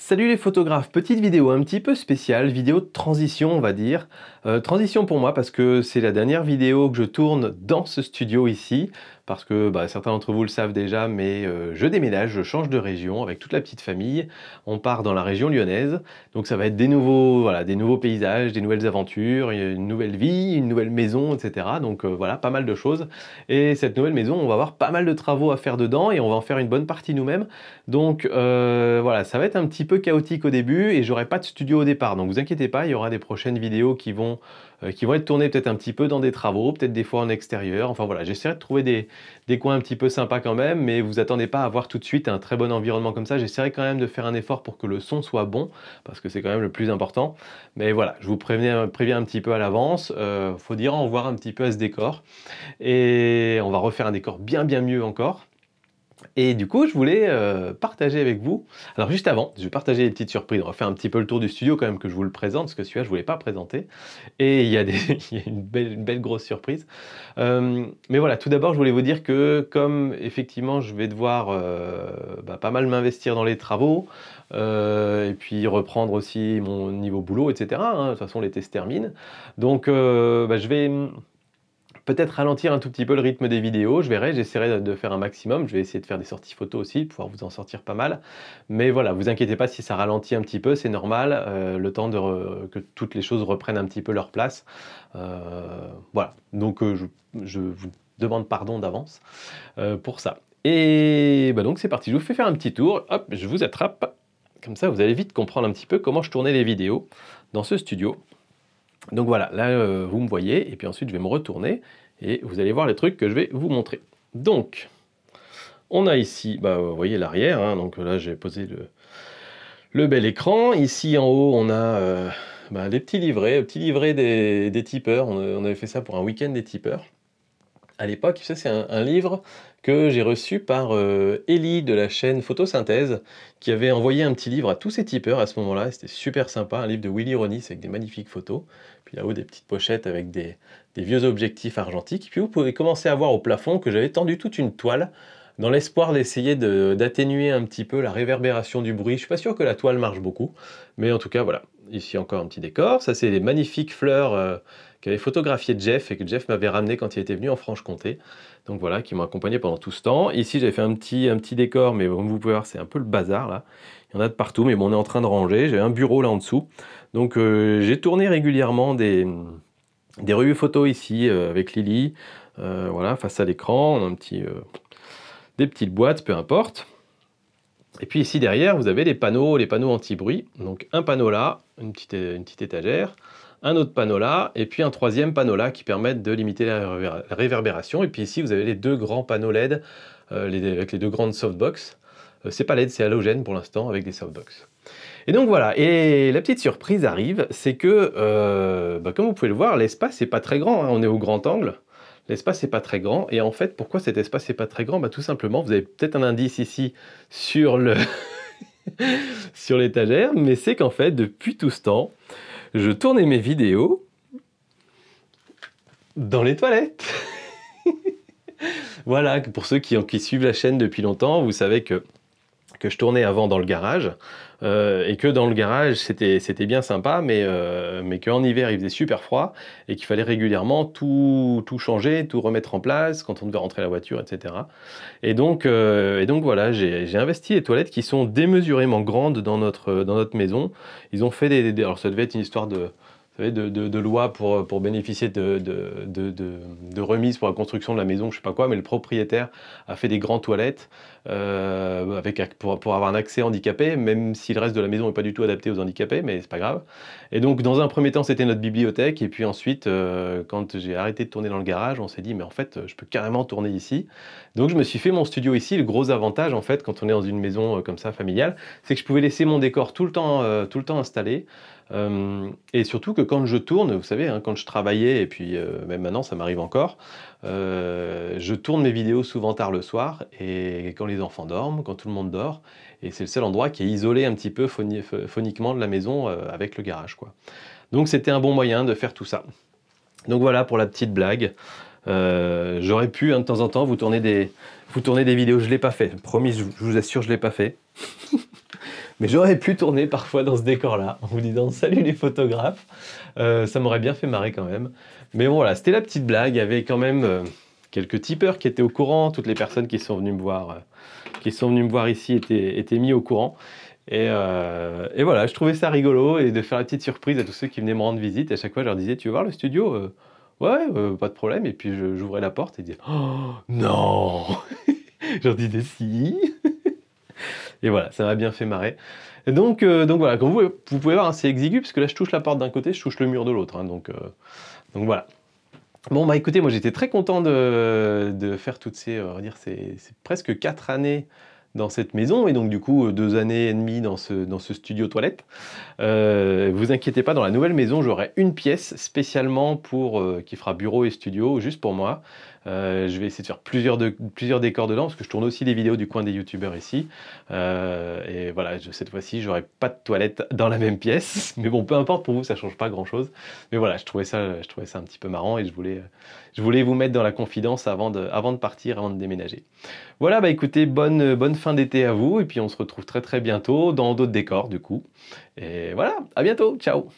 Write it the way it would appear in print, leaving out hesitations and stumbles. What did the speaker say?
Salut les photographes, petite vidéo un petit peu spéciale, vidéo de transition on va dire. Transition pour moi parce que c'est la dernière vidéo que je tourne dans ce studio ici, parce que certains d'entre vous le savent déjà, mais je déménage, je change de région avec toute la petite famille. On part dans la région lyonnaise, donc ça va être des nouveaux, voilà, des nouveaux paysages, des nouvelles aventures, une nouvelle vie, une nouvelle maison, etc. Donc voilà, pas mal de choses. Et cette nouvelle maison, on va avoir pas mal de travaux à faire dedans et on va en faire une bonne partie nous-mêmes. Donc voilà, ça va être un petit peu chaotique au début et j'aurai pas de studio au départ. Donc vous inquiétez pas, il y aura des prochaines vidéos qui vont être tournées peut-être un petit peu dans des travaux, peut-être des fois en extérieur. Enfin voilà, j'essaierai de trouver des coins un petit peu sympas quand même, mais vous attendez pas à voir tout de suite un très bon environnement comme ça. J'essaierai quand même de faire un effort pour que le son soit bon, parce que c'est quand même le plus important. Mais voilà, je vous préviens un petit peu à l'avance. Faut dire au revoir un petit peu à ce décor. Et on va refaire un décor bien mieux encore. Et du coup, je voulais partager avec vous. Alors juste avant, je vais partager les petites surprises. On va faire un petit peu le tour du studio quand même que je vous le présente, parce que celui-là, je ne voulais pas présenter. Et il y a, il y a une belle grosse surprise. Mais voilà, tout d'abord, je voulais vous dire que comme effectivement, je vais devoir pas mal m'investir dans les travaux, et puis reprendre aussi mon niveau boulot, etc. hein. De toute façon, l'été se termine. Donc, je vais peut-être ralentir un tout petit peu le rythme des vidéos, je verrai, j'essaierai de faire un maximum, je vais essayer de faire des sorties photos aussi, pouvoir vous en sortir pas mal. Mais voilà, vous inquiétez pas si ça ralentit un petit peu, c'est normal, le temps que toutes les choses reprennent un petit peu leur place. Voilà, donc je vous demande pardon d'avance pour ça. Et donc c'est parti, je vous fais faire un petit tour, hop, je vous attrape, comme ça vous allez vite comprendre un petit peu comment je tournais les vidéos dans ce studio. Donc voilà, là vous me voyez, et puis ensuite je vais me retourner, et vous allez voir les trucs que je vais vous montrer. Donc, on a ici, vous voyez l'arrière, hein, donc là j'ai posé le bel écran. Ici en haut, on a les petits livrets des tipeurs. On avait fait ça pour un week-end des tipeurs. À l'époque, ça c'est un livre que j'ai reçu par Ellie de la chaîne Photosynthèse, qui avait envoyé un petit livre à tous ses tipeurs à ce moment-là. C'était super sympa, un livre de Willy Ronis avec des magnifiques photos. Puis là-haut, des petites pochettes avec des vieux objectifs argentiques. Puis vous pouvez commencer à voir au plafond que j'avais tendu toute une toile dans l'espoir d'essayer d'atténuer un petit peu la réverbération du bruit. Je suis pas sûr que la toile marche beaucoup, mais en tout cas voilà. Ici encore un petit décor. Ça c'est les magnifiques fleurs qu'avait photographié Jeff et que Jeff m'avait ramené quand il était venu en Franche-Comté. Donc voilà, qui m'ont accompagné pendant tout ce temps. Ici j'avais fait un petit décor, mais comme vous pouvez voir c'est un peu le bazar là. Il y en a de partout, mais bon on est en train de ranger. J'ai un bureau là en dessous. Donc j'ai tourné régulièrement des revues photos ici avec Lily. Voilà, face à l'écran, on a des petites boîtes, peu importe. Et puis ici derrière, vous avez les panneaux anti-bruit. Donc un panneau là, une petite étagère, un autre panneau là, et puis un troisième panneau là qui permettent de limiter la réverbération. Et puis ici, vous avez les deux grands panneaux LED avec les deux grandes softbox. C'est pas LED, c'est halogène pour l'instant avec des softbox. Et donc voilà, et la petite surprise arrive, c'est que, comme vous pouvez le voir, l'espace n'est pas très grand, hein, on est au grand angle. L'espace n'est pas très grand, et en fait, pourquoi cet espace n'est pas très grand? Tout simplement, vous avez peut-être un indice ici sur sur l'étagère, mais c'est qu'en fait, depuis tout ce temps, je tournais mes vidéos dans les toilettes. Voilà, pour ceux qui suivent la chaîne depuis longtemps, vous savez que je tournais avant dans le garage, et que dans le garage c'était bien sympa, mais qu'en hiver il faisait super froid, et qu'il fallait régulièrement tout changer, tout remettre en place, quand on devait rentrer la voiture, etc. Et donc voilà, j'ai investi les toilettes qui sont démesurément grandes dans notre maison. Ils ont fait alors ça devait être une histoire de loi pour bénéficier de remise pour la construction de la maison, je sais pas quoi, mais le propriétaire a fait des grandes toilettes pour avoir un accès handicapé, même si le reste de la maison n'est pas du tout adapté aux handicapés, mais c'est pas grave. Et donc dans un premier temps c'était notre bibliothèque, et puis ensuite quand j'ai arrêté de tourner dans le garage, on s'est dit mais en fait je peux carrément tourner ici. Donc je me suis fait mon studio ici. Le gros avantage en fait quand on est dans une maison comme ça familiale, c'est que je pouvais laisser mon décor tout le temps installé. Et surtout que quand je tourne, vous savez, hein, quand je travaillais, et puis même maintenant ça m'arrive encore, je tourne mes vidéos souvent tard le soir, et quand les enfants dorment, quand tout le monde dort, et c'est le seul endroit qui est isolé un petit peu phoniquement de la maison avec le garage, quoi. Donc c'était un bon moyen de faire tout ça. Donc voilà pour la petite blague. J'aurais pu de temps en temps vous tourner des vidéos, je ne l'ai pas fait, promis, je vous assure, je ne l'ai pas fait. Mais j'aurais pu tourner parfois dans ce décor-là, en vous disant salut les photographes. Ça m'aurait bien fait marrer quand même. Mais bon voilà, c'était la petite blague. Il y avait quand même quelques tipeurs qui étaient au courant. Toutes les personnes qui sont venues me voir, ici étaient mis au courant. Et voilà, je trouvais ça rigolo et de faire la petite surprise à tous ceux qui venaient me rendre visite. Et à chaque fois, je leur disais, tu veux voir le studio? Ouais, pas de problème. Et puis j'ouvrais la porte et ils disaient, oh non! Je leur disais si. Et voilà, ça m'a bien fait marrer. Et donc voilà, comme vous pouvez voir, hein, c'est exigu, parce que là je touche la porte d'un côté, je touche le mur de l'autre. Hein, donc voilà. Bon bah écoutez, moi j'étais très content de faire toutes ces, on va dire, c'est presque 4 années dans cette maison, et donc du coup 2 années et demie dans ce studio toilette. Vous inquiétez pas, dans la nouvelle maison, j'aurai une pièce spécialement qui fera bureau et studio, juste pour moi. Je vais essayer de faire plusieurs décors dedans, parce que je tourne aussi des vidéos du coin des youtubeurs ici. Et voilà, cette fois-ci, j'aurai pas de toilette dans la même pièce. Mais bon, peu importe, pour vous, ça change pas grand-chose. Mais voilà, je trouvais ça un petit peu marrant, et je voulais vous mettre dans la confidence avant de partir, avant de déménager. Voilà, bah écoutez, bonne fin d'été à vous, et puis on se retrouve très très bientôt dans d'autres décors du coup. Et voilà, à bientôt, ciao!